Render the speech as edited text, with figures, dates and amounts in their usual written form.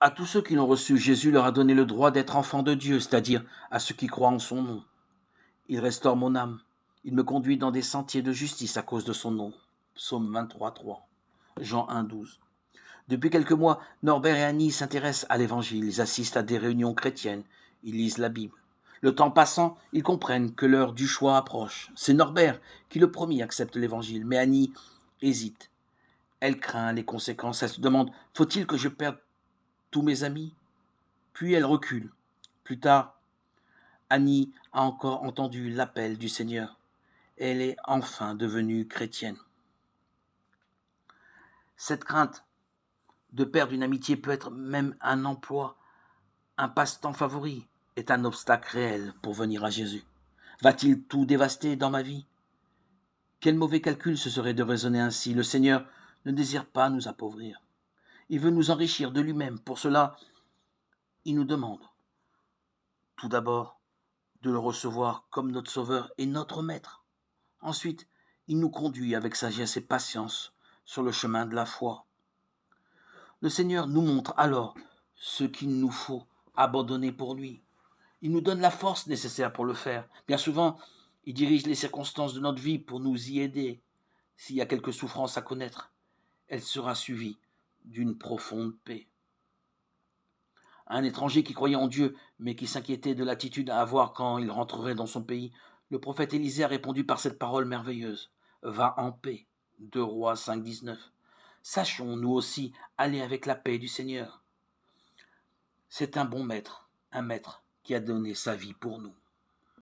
À tous ceux qui l'ont reçu, Jésus leur a donné le droit d'être enfants de Dieu, c'est-à-dire à ceux qui croient en son nom. Il restaure mon âme. Il me conduit dans des sentiers de justice à cause de son nom. Psaume 23, 3. Jean 1, 12. Depuis quelques mois, Norbert et Annie s'intéressent à l'Évangile. Ils assistent à des réunions chrétiennes. Ils lisent la Bible. Le temps passant, ils comprennent que l'heure du choix approche. C'est Norbert qui le premier accepte l'Évangile, mais Annie hésite. Elle craint les conséquences. Elle se demande, faut-il que je perde tous mes amis? Puis elle recule. Plus tard, Annie a encore entendu l'appel du Seigneur. Elle est enfin devenue chrétienne. Cette crainte de perdre une amitié peut être même un emploi, un passe-temps favori, est un obstacle réel pour venir à Jésus. Va-t-il tout dévaster dans ma vie? Quel mauvais calcul ce serait de raisonner ainsi. Le Seigneur ne désire pas nous appauvrir. Il veut nous enrichir de lui-même. Pour cela, il nous demande tout d'abord de le recevoir comme notre Sauveur et notre Maître. Ensuite, il nous conduit avec sagesse et patience sur le chemin de la foi. Le Seigneur nous montre alors ce qu'il nous faut abandonner pour lui. Il nous donne la force nécessaire pour le faire. Bien souvent, il dirige les circonstances de notre vie pour nous y aider. S'il y a quelque souffrance à connaître, elle sera suivie d'une profonde paix. Un étranger qui croyait en Dieu, mais qui s'inquiétait de l'attitude à avoir quand il rentrerait dans son pays, le prophète Élisée a répondu par cette parole merveilleuse. Va en paix. 2 Rois 5, 19. Sachons, nous aussi, aller avec la paix du Seigneur. C'est un bon maître, un maître qui a donné sa vie pour nous.